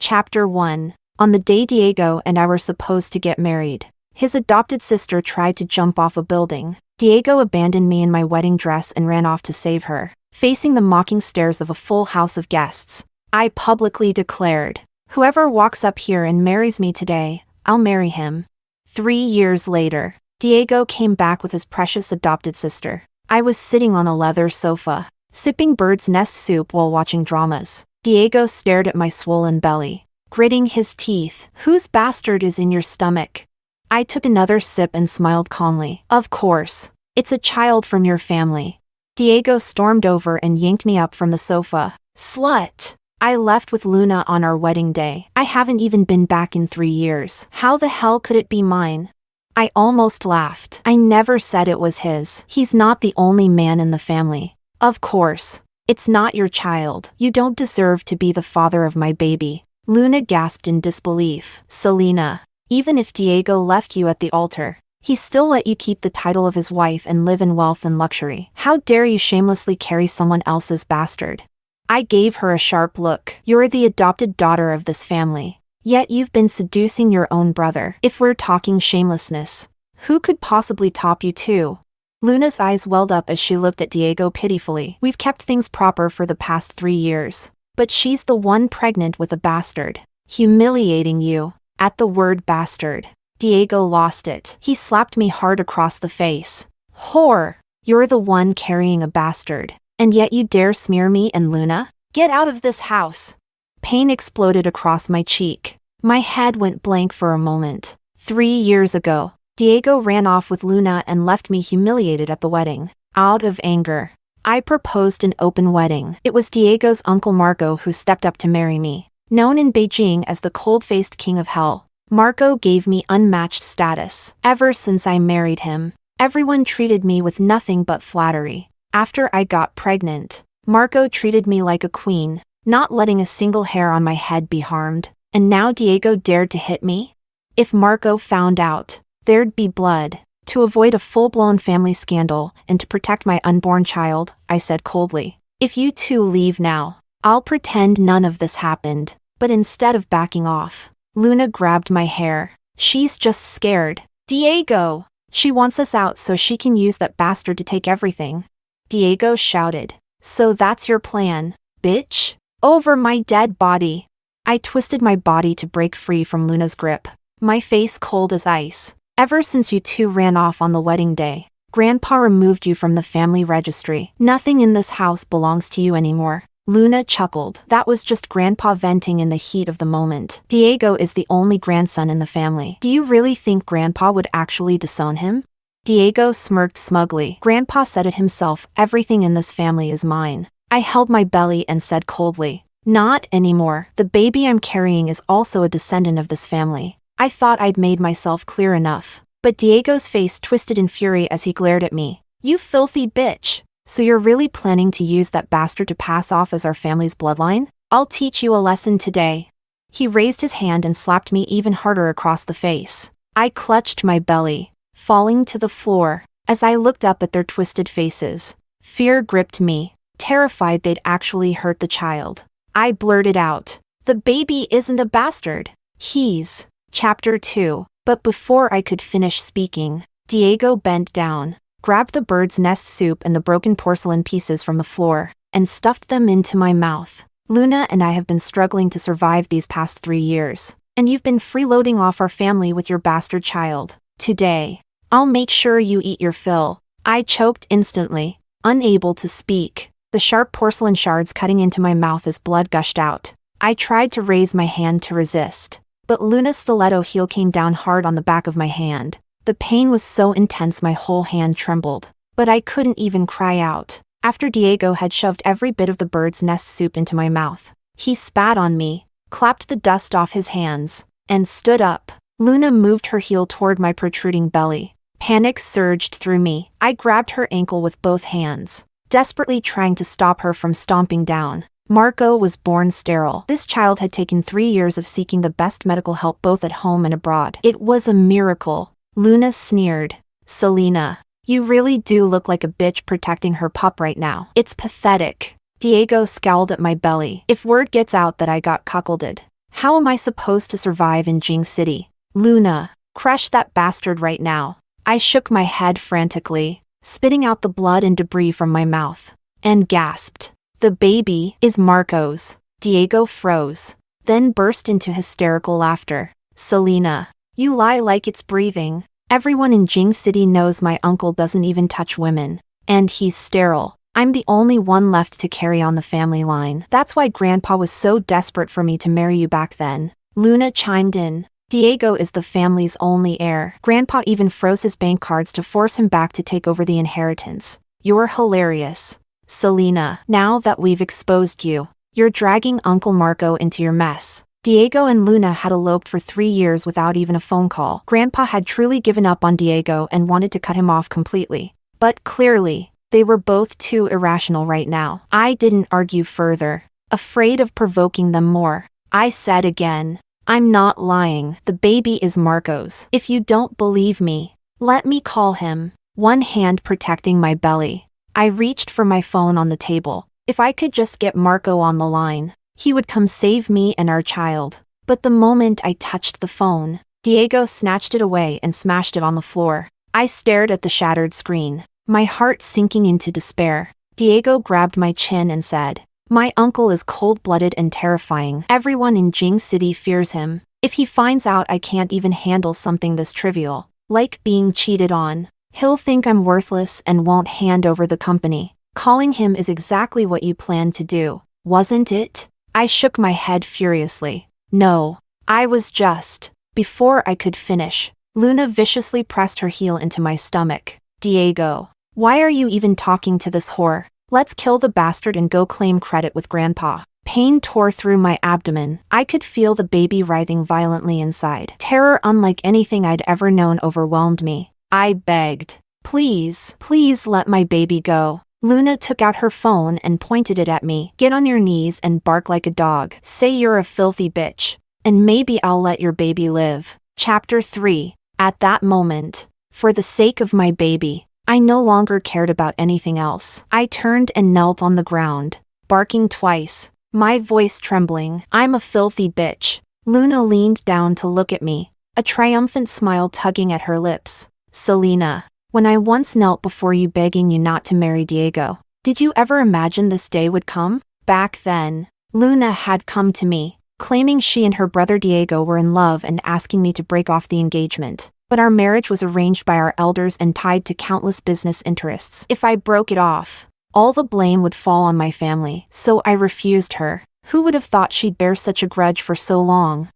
Chapter 1. On the day Diego and I were supposed to get married, his adopted sister tried to jump off a building. Diego abandoned me in my wedding dress and ran off to save her. Facing the mocking stares of a full house of guests, I publicly declared, "Whoever walks up here and marries me today, I'll marry him." 3 years later, Diego came back with his precious adopted sister. I was sitting on a leather sofa, sipping bird's nest soup while watching dramas. Diego stared at my swollen belly, gritting his teeth. "Whose bastard is in your stomach?" I took another sip and smiled calmly. "Of course, it's a child from your family." Diego stormed over and yanked me up from the sofa. "Slut! I left with Luna on our wedding day. I haven't even been back in 3 years. How the hell could it be mine?" I almost laughed. I never said it was his. He's not the only man in the family. Of course, it's not your child. You don't deserve to be the father of my baby. Luna gasped in disbelief. "Selena, even if Diego left you at the altar, he still let you keep the title of his wife and live in wealth and luxury. How dare you shamelessly carry someone else's bastard?" I gave her a sharp look. "You're the adopted daughter of this family, yet you've been seducing your own brother. If we're talking shamelessness, who could possibly top you two?" Luna's eyes welled up as she looked at Diego pitifully. "We've kept things proper for the past 3 years, but she's the one pregnant with a bastard. Humiliating you." At the word bastard, Diego lost it. He slapped me hard across the face. "Whore! You're the one carrying a bastard, and yet you dare smear me and Luna? Get out of this house!" Pain exploded across my cheek. My head went blank for a moment. 3 years ago, Diego ran off with Luna and left me humiliated at the wedding. Out of anger, I proposed an open wedding. It was Diego's uncle Marco who stepped up to marry me. Known in Beijing as the cold-faced king of hell, Marco gave me unmatched status. Ever since I married him, everyone treated me with nothing but flattery. After I got pregnant, Marco treated me like a queen, not letting a single hair on my head be harmed. And now Diego dared to hit me? If Marco found out, there'd be blood. To avoid a full-blown family scandal and to protect my unborn child, I said coldly, "If you two leave now, I'll pretend none of this happened." But instead of backing off, Luna grabbed my hair. "She's just scared. Diego! She wants us out so she can use that bastard to take everything." Diego shouted. "So that's your plan, bitch? Over my dead body." I twisted my body to break free from Luna's grip, my face cold as ice. "Ever since you two ran off on the wedding day, Grandpa removed you from the family registry. Nothing in this house belongs to you anymore." Luna chuckled. "That was just Grandpa venting in the heat of the moment. Diego is the only grandson in the family. Do you really think Grandpa would actually disown him?" Diego smirked smugly. "Grandpa said it himself, everything in this family is mine." I held my belly and said coldly, "Not anymore. The baby I'm carrying is also a descendant of this family." I thought I'd made myself clear enough, but Diego's face twisted in fury as he glared at me. "You filthy bitch! So you're really planning to use that bastard to pass off as our family's bloodline? I'll teach you a lesson today." He raised his hand and slapped me even harder across the face. I clutched my belly, falling to the floor. As I looked up at their twisted faces, fear gripped me, terrified they'd actually hurt the child. I blurted out, "The baby isn't a bastard. He's..." Chapter 2. But before I could finish speaking, Diego bent down, grabbed the bird's nest soup and the broken porcelain pieces from the floor, and stuffed them into my mouth. "Luna and I have been struggling to survive these past 3 years, and you've been freeloading off our family with your bastard child. Today, I'll make sure you eat your fill." I choked instantly, unable to speak, the sharp porcelain shards cutting into my mouth as blood gushed out. I tried to raise my hand to resist, but Luna's stiletto heel came down hard on the back of my hand. The pain was so intense my whole hand trembled, but I couldn't even cry out. After Diego had shoved every bit of the bird's nest soup into my mouth, he spat on me, clapped the dust off his hands, and stood up. Luna moved her heel toward my protruding belly. Panic surged through me. I grabbed her ankle with both hands, desperately trying to stop her from stomping down. Marco was born sterile. This child had taken 3 years of seeking the best medical help both at home and abroad. It was a miracle. Luna sneered. "Selena, you really do look like a bitch protecting her pup right now. It's pathetic." Diego scowled at my belly. "If word gets out that I got cuckolded, How am I supposed to survive in Jing City? Luna, crush that bastard right now. I shook my head frantically, spitting out the blood and debris from my mouth, and gasped. The baby is Marco's. Diego froze, then burst into hysterical laughter. Selena, you lie like it's breathing. Everyone in Jing City knows my uncle doesn't even touch women. And he's sterile. I'm the only one left to carry on the family line. That's why Grandpa was so desperate for me to marry you back then. Luna chimed in. Diego is the family's only heir. Grandpa even froze his bank cards to force him back to take over the inheritance. You're hilarious. Selena, now that we've exposed you, you're dragging Uncle Marco into your mess. Diego and Luna had eloped for 3 years without even a phone call. Grandpa had truly given up on Diego and wanted to cut him off completely. But clearly, they were both too irrational right now. I didn't argue further, afraid of provoking them more. I said again, I'm not lying. The baby is Marco's. If you don't believe me, let me call him. One hand protecting my belly, I reached for my phone on the table. If I could just get Marco on the line, he would come save me and our child. But the moment I touched the phone, Diego snatched it away and smashed it on the floor. I stared at the shattered screen, my heart sinking into despair. Diego grabbed my chin and said, my uncle is cold-blooded and terrifying. Everyone in Jing City fears him. If he finds out I can't even handle something this trivial, like being cheated on, he'll think I'm worthless and won't hand over the company. Calling him is exactly what you planned to do, wasn't it? I shook my head furiously. No, I was just. Before I could finish, Luna viciously pressed her heel into my stomach. Diego, why are you even talking to this whore? Let's kill the bastard and go claim credit with Grandpa. Pain tore through my abdomen. I could feel the baby writhing violently inside. Terror unlike anything I'd ever known overwhelmed me. I begged, please, please let my baby go. Luna took out her phone and pointed it at me. Get on your knees and bark like a dog. Say you're a filthy bitch, and maybe I'll let your baby live. Chapter 3. At that moment, for the sake of my baby, I no longer cared about anything else. I turned and knelt on the ground, barking twice, my voice trembling. I'm a filthy bitch. Luna leaned down to look at me, a triumphant smile tugging at her lips. Selena, when I once knelt before you begging you not to marry Diego, did you ever imagine this day would come? Back then, Luna had come to me, claiming she and her brother Diego were in love and asking me to break off the engagement. But our marriage was arranged by our elders and tied to countless business interests. If I broke it off, all the blame would fall on my family, so I refused her. Who would have thought she'd bear such a grudge for so long?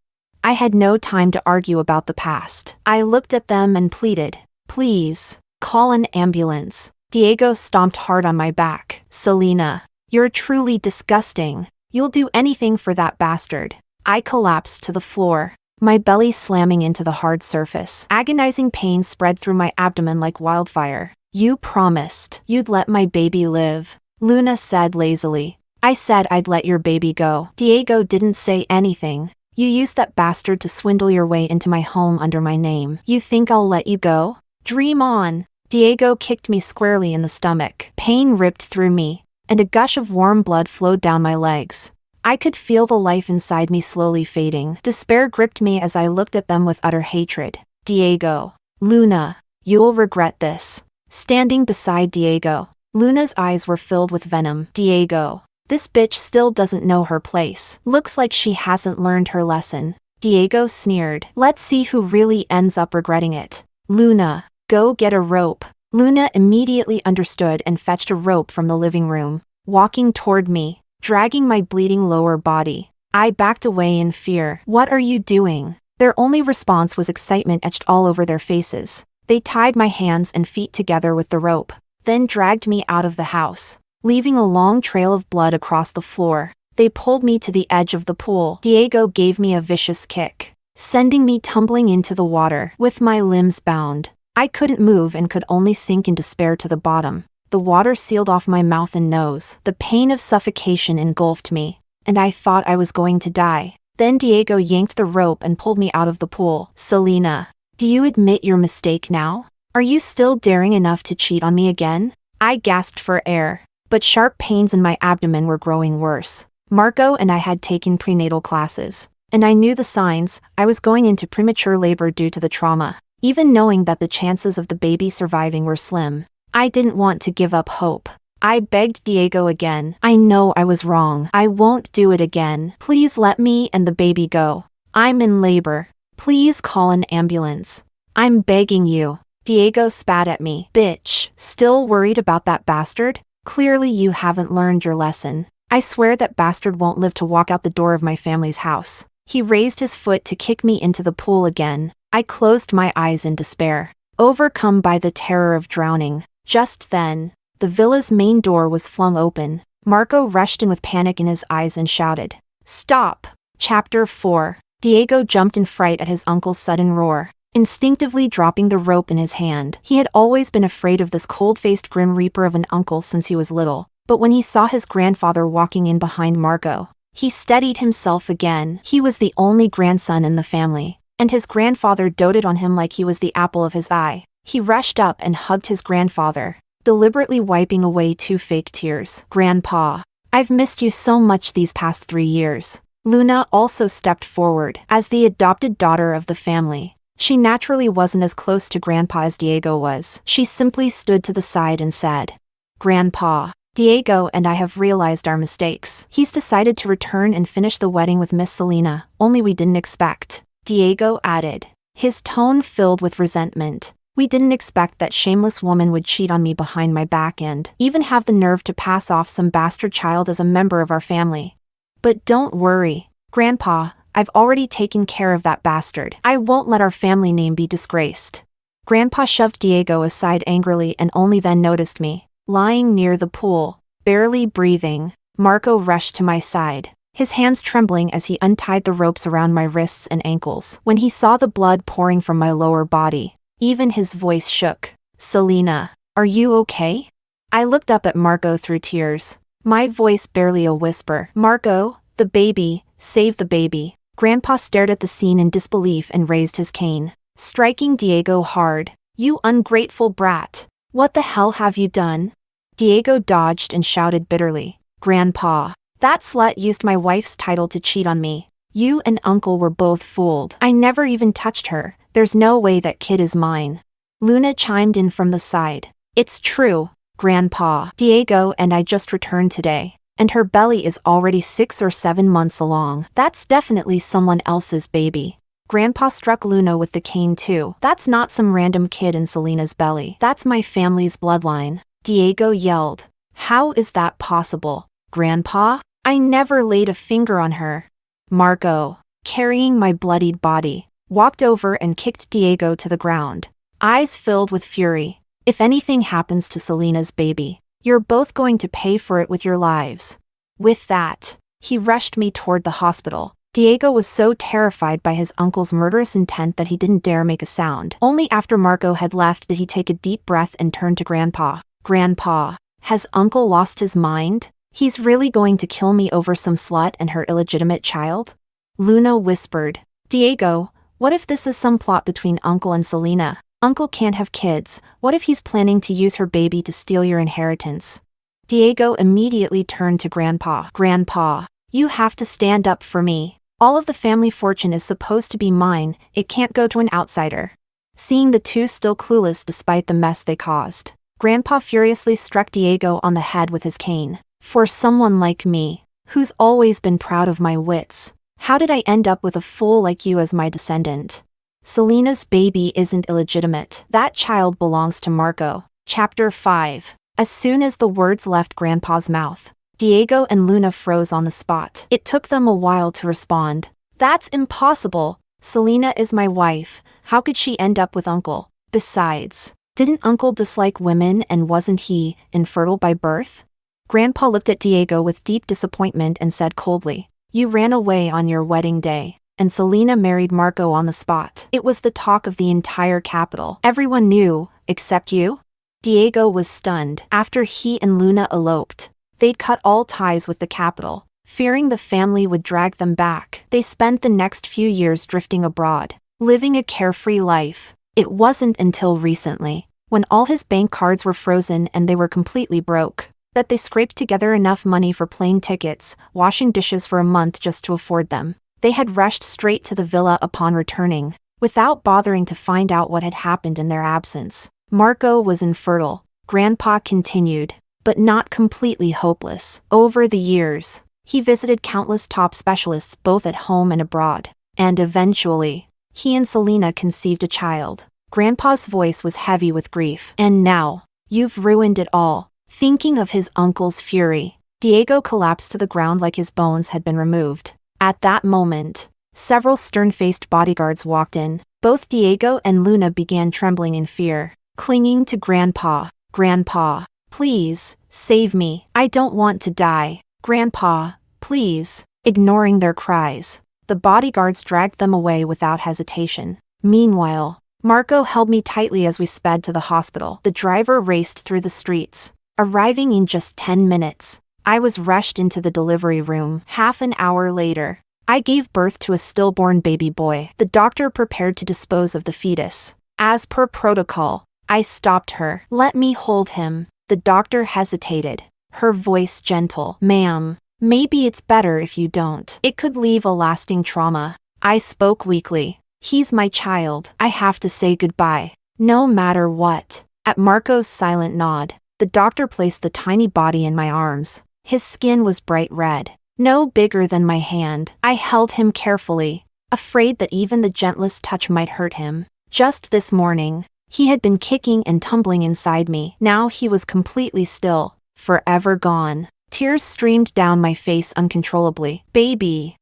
I had no time to argue about the past. I looked at them and pleaded, please, call an ambulance. Diego stomped hard on my back. Selena, you're truly disgusting. You'll do anything for that bastard. I collapsed to the floor, my belly slamming into the hard surface. Agonizing pain spread through my abdomen like wildfire. You promised you'd let my baby live, Luna said lazily. I said I'd let your baby go. Diego didn't say anything. You used that bastard to swindle your way into my home under my name. You think I'll let you go? Dream on. Diego kicked me squarely in the stomach. Pain ripped through me, and a gush of warm blood flowed down my legs. I could feel the life inside me slowly fading. Despair gripped me as I looked at them with utter hatred. Diego. Luna, you'll regret this. Standing beside Diego, Luna's eyes were filled with venom. Diego. This bitch still doesn't know her place. Looks like she hasn't learned her lesson. Diego sneered. Let's see who really ends up regretting it. Luna, go get a rope. Luna immediately understood and fetched a rope from the living room, walking toward me, dragging my bleeding lower body. I backed away in fear. What are you doing? Their only response was excitement etched all over their faces. They tied my hands and feet together with the rope, then dragged me out of the house, leaving a long trail of blood across the floor. They pulled me to the edge of the pool. Diego gave me a vicious kick, sending me tumbling into the water. With my limbs bound, I couldn't move and could only sink in despair to the bottom. The water sealed off my mouth and nose. The pain of suffocation engulfed me, and I thought I was going to die. Then Diego yanked the rope and pulled me out of the pool. Selena, do you admit your mistake now? Are you still daring enough to cheat on me again? I gasped for air, but sharp pains in my abdomen were growing worse. Marco and I had taken prenatal classes, And I knew the signs. I was going into premature labor due to the trauma. Even knowing that the chances of the baby surviving were slim, I didn't want to give up hope. I begged Diego again. I know I was wrong. I won't do it again. Please let me and the baby go. I'm in labor. Please call an ambulance. I'm begging you. Diego spat at me. Bitch, still worried about that bastard? Clearly you haven't learned your lesson. I swear that bastard won't live to walk out the door of my family's house. He raised his foot to kick me into the pool again. I closed my eyes in despair, overcome by the terror of drowning. Just then, the villa's main door was flung open. Marco rushed in with panic in his eyes and shouted, "Stop!" Chapter 4. Diego jumped in fright at his uncle's sudden roar, instinctively dropping the rope in his hand. He had always been afraid of this cold-faced grim reaper of an uncle since he was little, but when he saw his grandfather walking in behind Marco, he steadied himself again. He was the only grandson in the family, and his grandfather doted on him like he was the apple of his eye. He rushed up and hugged his grandfather, deliberately wiping away 2 fake tears. "Grandpa, I've missed you so much these past 3 years." Luna also stepped forward. As the adopted daughter of the family, she naturally wasn't as close to Grandpa as Diego was. She simply stood to the side and said, "Grandpa, Diego and I have realized our mistakes. He's decided to return and finish the wedding with Miss Selena, only we didn't expect," Diego added, his tone filled with resentment. "We didn't expect that shameless woman would cheat on me behind my back and even have the nerve to pass off some bastard child as a member of our family. But don't worry, Grandpa, I've already taken care of that bastard. I won't let our family name be disgraced." Grandpa shoved Diego aside angrily and only then noticed me, lying near the pool, barely breathing. Marco rushed to my side, his hands trembling as he untied the ropes around my wrists and ankles. When he saw the blood pouring from my lower body, even his voice shook. "Selena, are you okay?" I looked up at Marco through tears, my voice barely a whisper. "Marco, the baby, save the baby." Grandpa stared at the scene in disbelief and raised his cane, striking Diego hard. "You ungrateful brat. What the hell have you done?" Diego dodged and shouted bitterly, "Grandpa, that slut used my wife's title to cheat on me. You and Uncle were both fooled. I never even touched her. There's no way that kid is mine." Luna chimed in from the side. "It's true, Grandpa. Diego and I just returned today, and her belly is already 6 or 7 months along. That's definitely someone else's baby." Grandpa struck Luna with the cane too. "That's not some random kid in Selena's belly. That's my family's bloodline." Diego yelled, "How is that possible, Grandpa? I never laid a finger on her." Marco, carrying my bloodied body, walked over and kicked Diego to the ground, eyes filled with fury. "If anything happens to Selena's baby, you're both going to pay for it with your lives." With that, he rushed me toward the hospital. Diego was so terrified by his uncle's murderous intent that he didn't dare make a sound. Only after Marco had left did he take a deep breath and turn to Grandpa. "Grandpa, has Uncle lost his mind? He's really going to kill me over some slut and her illegitimate child?" Luna whispered, "Diego, what if this is some plot between Uncle and Selena? Uncle can't have kids. What if he's planning to use her baby to steal your inheritance?" Diego immediately turned to Grandpa. "Grandpa, you have to stand up for me. All of the family fortune is supposed to be mine. It can't go to an outsider." Seeing the two still clueless despite the mess they caused, Grandpa furiously struck Diego on the head with his cane. "For someone like me, who's always been proud of my wits, how did I end up with a fool like you as my descendant? Selena's baby isn't illegitimate. That child belongs to Marco." Chapter 5. As soon as the words left Grandpa's mouth, Diego and Luna froze on the spot. It took them a while to respond. "That's impossible. Selena is my wife. How could she end up with Uncle? Besides, didn't Uncle dislike women and wasn't he infertile by birth?" Grandpa looked at Diego with deep disappointment and said coldly, "You ran away on your wedding day, and Selena married Marco on the spot. It was the talk of the entire capital. Everyone knew, except you?" Diego was stunned. After he and Luna eloped, they'd cut all ties with the capital, fearing the family would drag them back. They spent the next few years drifting abroad, living a carefree life. It wasn't until recently, when all his bank cards were frozen and they were completely broke, that they scraped together enough money for plane tickets, washing dishes for a month just to afford them. They had rushed straight to the villa upon returning, without bothering to find out what had happened in their absence. Marco was infertile, Grandpa continued, but not completely hopeless. Over the years, he visited countless top specialists both at home and abroad, and eventually, he and Selena conceived a child. Grandpa's voice was heavy with grief. And now, you've ruined it all. Thinking of his uncle's fury, Diego collapsed to the ground like his bones had been removed. At that moment, several stern-faced bodyguards walked in. Both Diego and Luna began trembling in fear, clinging to Grandpa. Grandpa, please, save me. I don't want to die. Grandpa, please. Ignoring their cries, the bodyguards dragged them away without hesitation. Meanwhile, Marco held me tightly as we sped to the hospital. The driver raced through the streets, arriving in just 10 minutes. I was rushed into the delivery room. Half an hour later, I gave birth to a stillborn baby boy. The doctor prepared to dispose of the fetus. As per protocol, I stopped her. Let me hold him. The doctor hesitated, her voice gentle. Ma'am, maybe it's better if you don't. It could leave a lasting trauma. I spoke weakly. He's my child. I have to say goodbye, no matter what. At Marco's silent nod, the doctor placed the tiny body in my arms. His skin was bright red, no bigger than my hand. I held him carefully, afraid that even the gentlest touch might hurt him. Just this morning, he had been kicking and tumbling inside me. Now he was completely still, forever gone. Tears streamed down my face uncontrollably. Baby,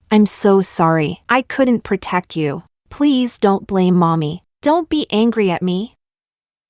I'm so sorry. I couldn't protect you. Please don't blame Mommy. Don't be angry at me.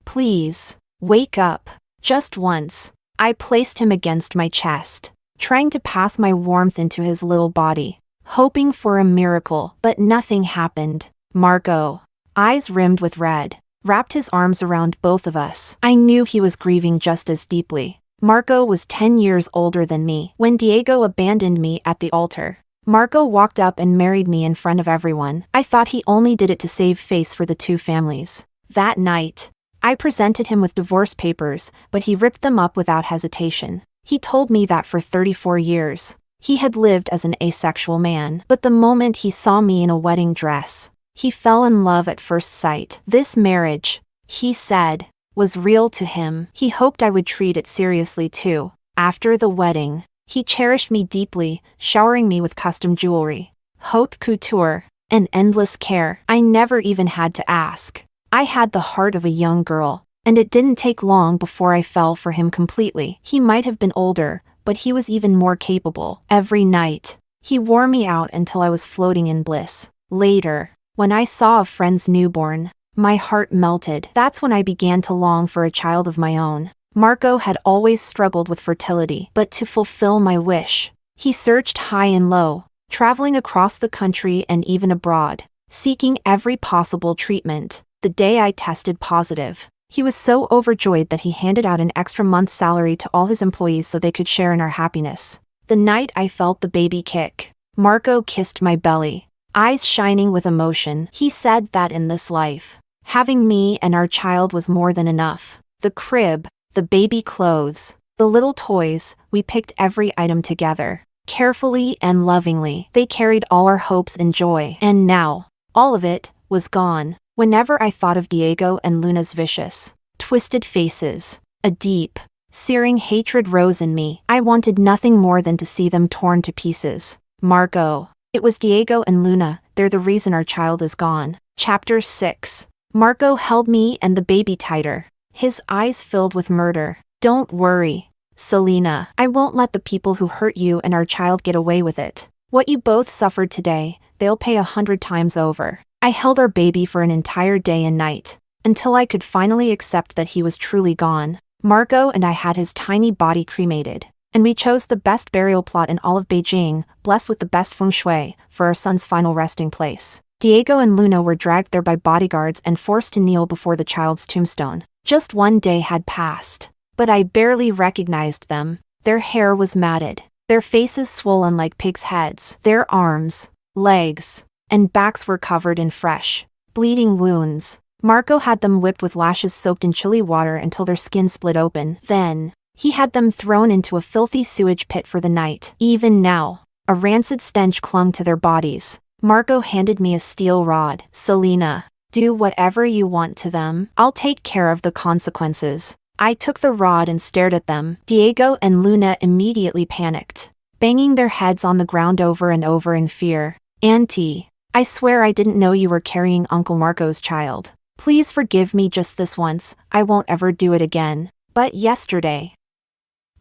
Please, wake up. Just once. I placed him against my chest, trying to pass my warmth into his little body, hoping for a miracle, but nothing happened. Marco, eyes rimmed with red, wrapped his arms around both of us. I knew he was grieving just as deeply. Marco was 10 years older than me. When Diego abandoned me at the altar, Marco walked up and married me in front of everyone. I thought he only did it to save face for the two families. That night, I presented him with divorce papers, but he ripped them up without hesitation. He told me that for 34 years, he had lived as an asexual man. But the moment he saw me in a wedding dress, he fell in love at first sight. This marriage, he said, was real to him. He hoped I would treat it seriously too. After the wedding, he cherished me deeply, showering me with custom jewelry, haute couture, and endless care. I never even had to ask. I had the heart of a young girl, and it didn't take long before I fell for him completely. He might have been older, but he was even more capable. Every night, he wore me out until I was floating in bliss. Later, when I saw a friend's newborn, my heart melted. That's when I began to long for a child of my own. Marco had always struggled with fertility, but to fulfill my wish, he searched high and low, traveling across the country and even abroad, seeking every possible treatment. The day I tested positive, he was so overjoyed that he handed out an extra month's salary to all his employees so they could share in our happiness. The night I felt the baby kick, Marco kissed my belly, eyes shining with emotion. He said that in this life, having me and our child was more than enough. The crib, the baby clothes, the little toys, we picked every item together, carefully and lovingly. They carried all our hopes and joy. And now, all of it was gone. Whenever I thought of Diego and Luna's vicious, twisted faces, a deep, searing hatred rose in me. I wanted nothing more than to see them torn to pieces. Marco, it was Diego and Luna, they're the reason our child is gone. Chapter 6. Marco held me and the baby tighter, his eyes filled with murder. Don't worry, Selena. I won't let the people who hurt you and our child get away with it. What you both suffered today, they'll pay 100 times over. I held our baby for an entire day and night, until I could finally accept that he was truly gone. Marco and I had his tiny body cremated, and we chose the best burial plot in all of Beijing, blessed with the best feng shui, for our son's final resting place. Diego and Luna were dragged there by bodyguards and forced to kneel before the child's tombstone. Just one day had passed, but I barely recognized them. Their hair was matted, their faces swollen like pigs' heads. Their arms, legs, and backs were covered in fresh, bleeding wounds. Marco had them whipped with lashes soaked in chilly water until their skin split open. Then, he had them thrown into a filthy sewage pit for the night. Even now, A rancid stench clung to their bodies. Marco handed me a steel rod. Selena, do whatever you want to them. I'll take care of the consequences. I took the rod and stared at them. Diego and Luna immediately panicked, banging their heads on the ground over and over in fear. Auntie, I swear I didn't know you were carrying Uncle Marco's child. Please forgive me just this once. I won't ever do it again. But yesterday,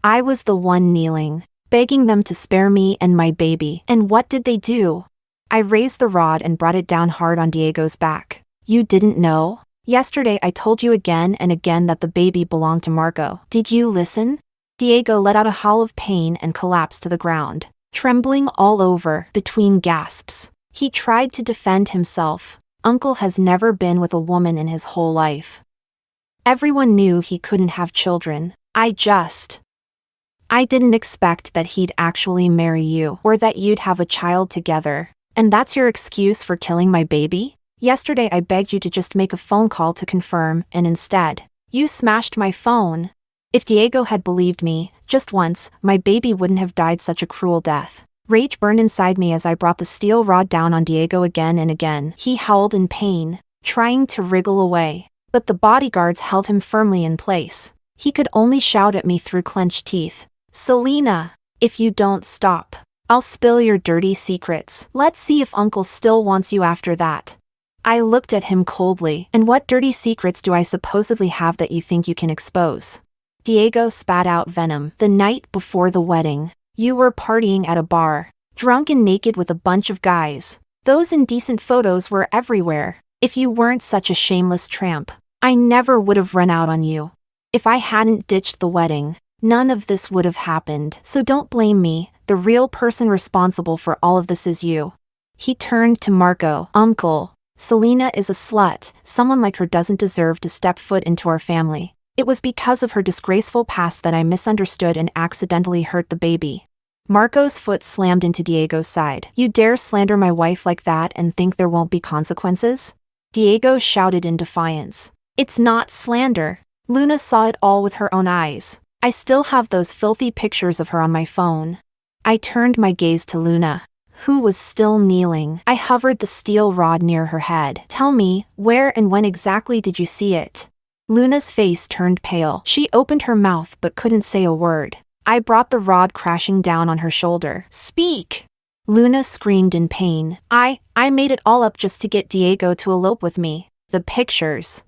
I was the one kneeling, begging them to spare me and my baby. And what did they do? I raised the rod and brought it down hard on Diego's back. You didn't know? Yesterday I told you again and again that the baby belonged to Marco. Did you listen? Diego let out a howl of pain and collapsed to the ground, trembling all over. Between gasps, he tried to defend himself. Uncle has never been with a woman in his whole life. Everyone knew he couldn't have children. I didn't expect that he'd actually marry you, or that you'd have a child together. And that's your excuse for killing my baby? Yesterday I begged you to just make a phone call to confirm, and instead, you smashed my phone. If Diego had believed me, just once, my baby wouldn't have died such a cruel death. Rage burned inside me as I brought the steel rod down on Diego again and again. He howled in pain, trying to wriggle away, but the bodyguards held him firmly in place. He could only shout at me through clenched teeth. Selena, if you don't stop, I'll spill your dirty secrets. Let's see if Uncle still wants you after that. I looked at him coldly. And what dirty secrets do I supposedly have that you think you can expose? Diego spat out venom. The night before the wedding, you were partying at a bar, drunk and naked with a bunch of guys. Those indecent photos were everywhere. If you weren't such a shameless tramp, I never would have run out on you. If I hadn't ditched the wedding, none of this would have happened. So don't blame me. The real person responsible for all of this is you. He turned to Marco. Uncle, Selena is a slut. Someone like her doesn't deserve to step foot into our family. It was because of her disgraceful past that I misunderstood and accidentally hurt the baby. Marco's foot slammed into Diego's side. You dare slander my wife like that and think there won't be consequences? Diego shouted in defiance. It's not slander. Luna saw it all with her own eyes. I still have those filthy pictures of her on my phone. I turned my gaze to Luna, who was still kneeling. I hovered the steel rod near her head. Tell me, where and when exactly did you see it? Luna's face turned pale. She opened her mouth but couldn't say a word. I brought the rod crashing down on her shoulder. Speak! Luna screamed in pain. I made it all up just to get Diego to elope with me. The pictures,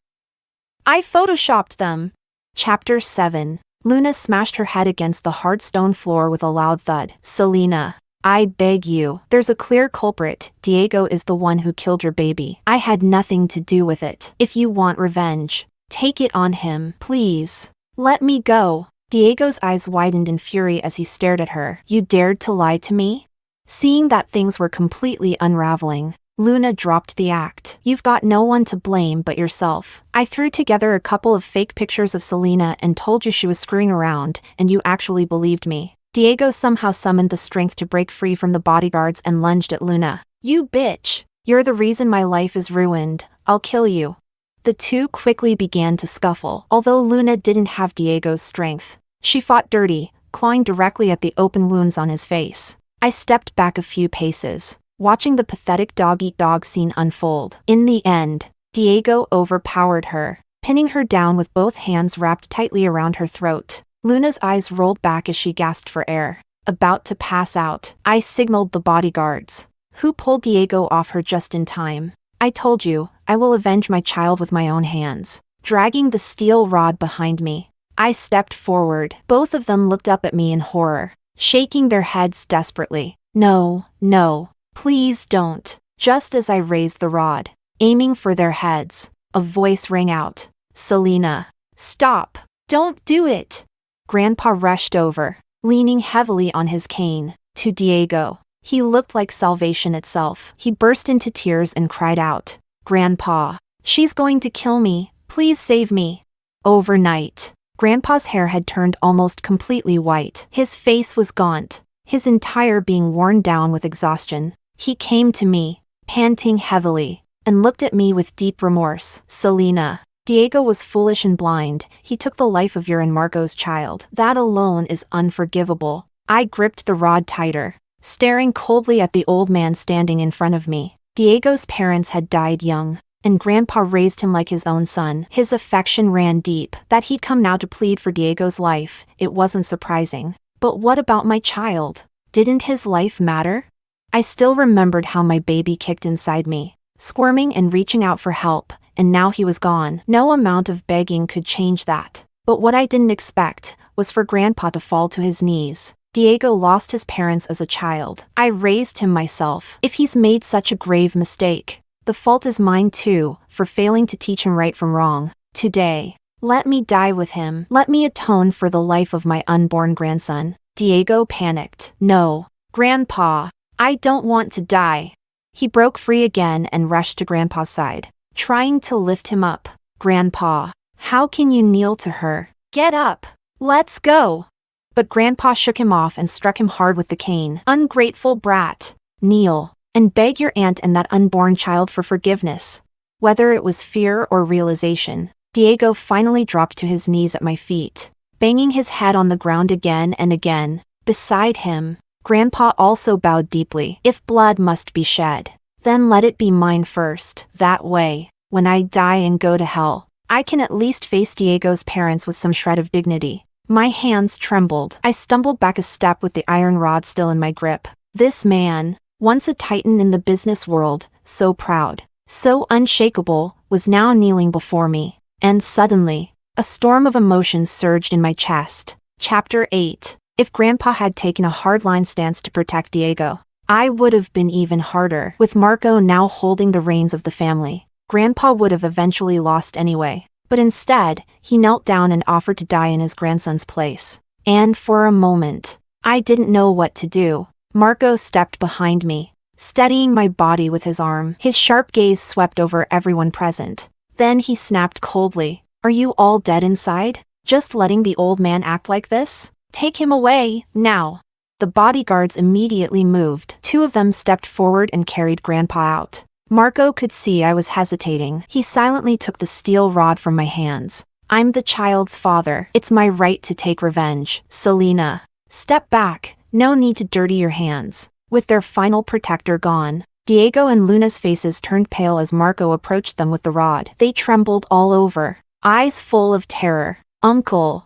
I photoshopped them. Chapter 7. Luna smashed her head against the hard stone floor with a loud thud. Selena, I beg you. There's a clear culprit. Diego is the one who killed your baby. I had nothing to do with it. If you want revenge, take it on him. Please. Let me go. Diego's eyes widened in fury as he stared at her. You dared to lie to me? Seeing that things were completely unraveling, Luna dropped the act. You've got no one to blame but yourself. I threw together a couple of fake pictures of Selena and told you she was screwing around, and you actually believed me. Diego somehow summoned the strength to break free from the bodyguards and lunged at Luna. You bitch! You're the reason my life is ruined. I'll kill you. The two quickly began to scuffle. Although Luna didn't have Diego's strength, she fought dirty, clawing directly at the open wounds on his face. I stepped back a few paces, watching the pathetic dog-eat-dog scene unfold. In the end, Diego overpowered her, pinning her down with both hands wrapped tightly around her throat. Luna's eyes rolled back as she gasped for air, about to pass out. I signaled the bodyguards, who pulled Diego off her just in time. I told you, I will avenge my child with my own hands. Dragging the steel rod behind me, I stepped forward. Both of them looked up at me in horror, shaking their heads desperately. No, no. Please don't. Just as I raised the rod, aiming for their heads, a voice rang out. Selena, stop. Don't do it. Grandpa rushed over, leaning heavily on his cane, to Diego. He looked like salvation itself. He burst into tears and cried out, Grandpa, she's going to kill me. Please save me. Overnight, Grandpa's hair had turned almost completely white. His face was gaunt, his entire being worn down with exhaustion. He came to me, panting heavily, and looked at me with deep remorse. Selena, Diego was foolish and blind. He took the life of your and Marco's child. That alone is unforgivable. I gripped the rod tighter, staring coldly at the old man standing in front of me. Diego's parents had died young, and Grandpa raised him like his own son. His affection ran deep. That he'd come now to plead for Diego's life, it wasn't surprising. But what about my child? Didn't his life matter? I still remembered how my baby kicked inside me, squirming and reaching out for help, and now he was gone. No amount of begging could change that. But what I didn't expect was for Grandpa to fall to his knees. Diego lost his parents as a child. I raised him myself. If he's made such a grave mistake, the fault is mine too, for failing to teach him right from wrong. Today, let me die with him. Let me atone for the life of my unborn grandson. Diego panicked. No, Grandpa, I don't want to die. He broke free again and rushed to Grandpa's side, trying to lift him up. Grandpa, how can you kneel to her? Get up. Let's go. But Grandpa shook him off and struck him hard with the cane. Ungrateful brat. Kneel, and beg your aunt and that unborn child for forgiveness. Whether it was fear or realization, Diego finally dropped to his knees at my feet, banging his head on the ground again and again. Beside him, Grandpa also bowed deeply. If blood must be shed, then let it be mine first. That way, when I die and go to hell, I can at least face Diego's parents with some shred of dignity. My hands trembled. I stumbled back a step with the iron rod still in my grip. This man, once a titan in the business world, so proud, so unshakable, was now kneeling before me. And suddenly, a storm of emotions surged in my chest. Chapter 8. If Grandpa had taken a hardline stance to protect Diego, I would have been even harder. With Marco now holding the reins of the family, Grandpa would have eventually lost anyway. But instead, he knelt down and offered to die in his grandson's place. And for a moment, I didn't know what to do. Marco stepped behind me, steadying my body with his arm. His sharp gaze swept over everyone present. Then he snapped coldly. Are you all dead inside? Just letting the old man act like this? Take him away, now. The bodyguards immediately moved. 2 of them stepped forward and carried Grandpa out. Marco could see I was hesitating. He silently took the steel rod from my hands. I'm the child's father. It's my right to take revenge. Selena, step back. No need to dirty your hands. With their final protector gone, Diego and Luna's faces turned pale as Marco approached them with the rod. They trembled all over, eyes full of terror. Uncle,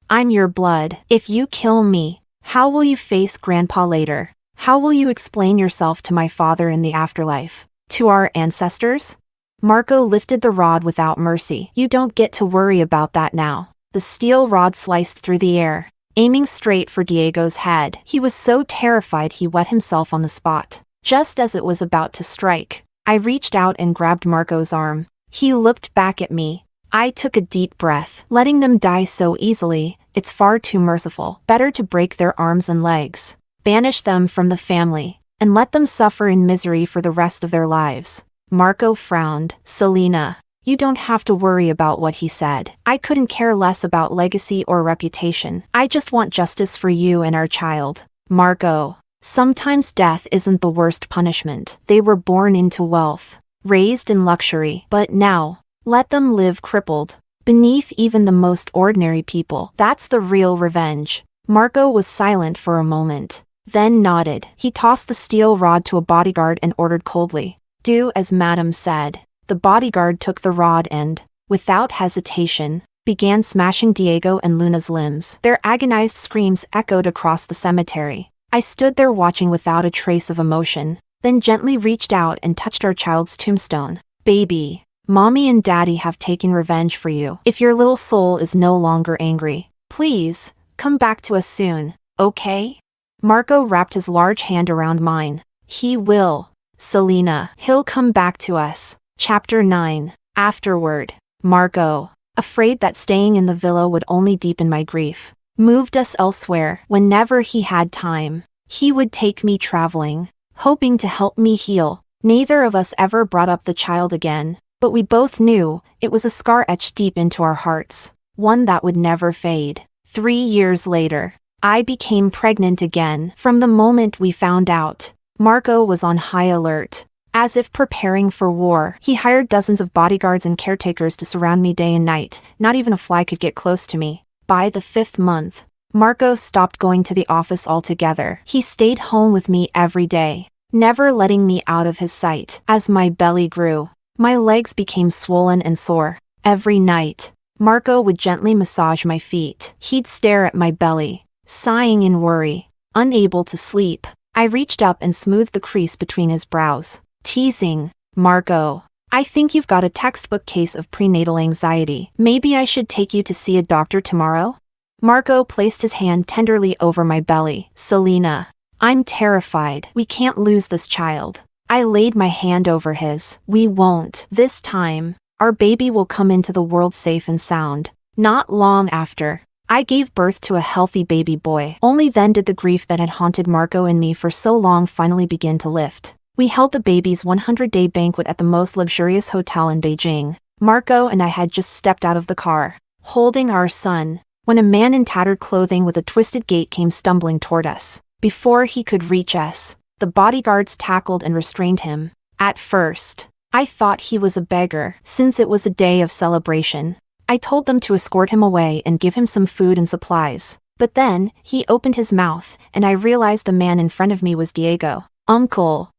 I'm your blood. If you kill me, how will you face Grandpa later? How will you explain yourself to my father in the afterlife? To our ancestors? Marco lifted the rod without mercy. You don't get to worry about that now. The steel rod sliced through the air, aiming straight for Diego's head. He was so terrified he wet himself on the spot. Just as it was about to strike, I reached out and grabbed Marco's arm. He looked back at me. I took a deep breath. Letting them die so easily, it's far too merciful. Better to break their arms and legs, banish them from the family, and let them suffer in misery for the rest of their lives. Marco frowned. Selena, you don't have to worry about what he said. I couldn't care less about legacy or reputation. I just want justice for you and our child. Marco, sometimes death isn't the worst punishment. They were born into wealth, raised in luxury, but now, let them live crippled, beneath even the most ordinary people. That's the real revenge. Marco was silent for a moment, then nodded. He tossed the steel rod to a bodyguard and ordered coldly, do as Madam said. The bodyguard took the rod and, without hesitation, began smashing Diego and Luna's limbs. Their agonized screams echoed across the cemetery. I stood there watching without a trace of emotion, then gently reached out and touched our child's tombstone. Baby, Mommy and Daddy have taken revenge for you. If your little soul is no longer angry, please, come back to us soon, okay? Marco wrapped his large hand around mine. He will. Selena, he'll come back to us. Chapter 9. Afterward, Marco, afraid that staying in the villa would only deepen my grief, moved us elsewhere. Whenever he had time, he would take me traveling, hoping to help me heal. Neither of us ever brought up the child again, but we both knew it was a scar etched deep into our hearts, one that would never fade. 3 years later, I became pregnant again. From the moment we found out, Marco was on high alert. As if preparing for war, he hired dozens of bodyguards and caretakers to surround me day and night. Not even a fly could get close to me. By the 5th month, Marco stopped going to the office altogether. He stayed home with me every day, never letting me out of his sight. As my belly grew, my legs became swollen and sore. Every night, Marco would gently massage my feet. He'd stare at my belly, sighing in worry. Unable to sleep, I reached up and smoothed the crease between his brows, teasing, "Marco, I think you've got a textbook case of prenatal anxiety. Maybe I should take you to see a doctor tomorrow?" Marco placed his hand tenderly over my belly. "Selena, I'm terrified. We can't lose this child." I laid my hand over his. "We won't. This time, our baby will come into the world safe and sound." Not long after, I gave birth to a healthy baby boy. Only then did the grief that had haunted Marco and me for so long finally begin to lift. We held the baby's 100-day banquet at the most luxurious hotel in Beijing. Marco and I had just stepped out of the car, holding our son, when a man in tattered clothing with a twisted gait came stumbling toward us. Before he could reach us, the bodyguards tackled and restrained him. At first, I thought he was a beggar, since it was a day of celebration. I told them to escort him away and give him some food and supplies. But then, he opened his mouth, and I realized the man in front of me was Diego. "Uncle.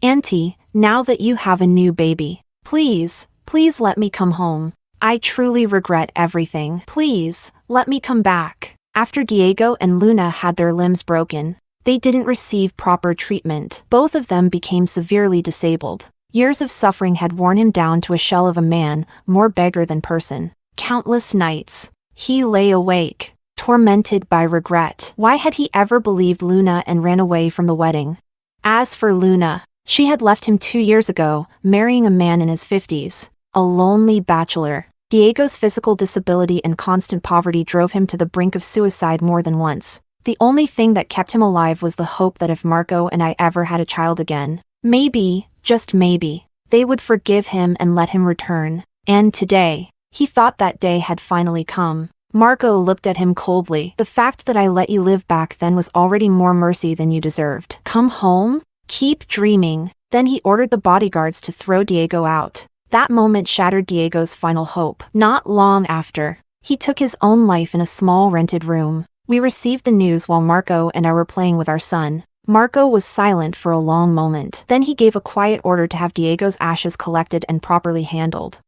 Auntie, now that you have a new baby, please let me come home. I truly regret everything. Please, let me come back." After Diego and Luna had their limbs broken, they didn't receive proper treatment. Both of them became severely disabled. Years of suffering had worn him down to a shell of a man, more beggar than person. Countless nights, he lay awake, tormented by regret. Why had he ever believed Luna and ran away from the wedding? As for Luna, she had left him 2 years ago, marrying a man in his 50s. A lonely bachelor. Diego's physical disability and constant poverty drove him to the brink of suicide more than once. The only thing that kept him alive was the hope that if Marco and I ever had a child again, maybe, just maybe, they would forgive him and let him return. And today, he thought that day had finally come. Marco looked at him coldly. "The fact that I let you live back then was already more mercy than you deserved. Come home? Keep dreaming." Then he ordered the bodyguards to throw Diego out. That moment shattered Diego's final hope. Not long after, he took his own life in a small rented room. We received the news while Marco and I were playing with our son. Marco was silent for a long moment. Then he gave a quiet order to have Diego's ashes collected and properly handled.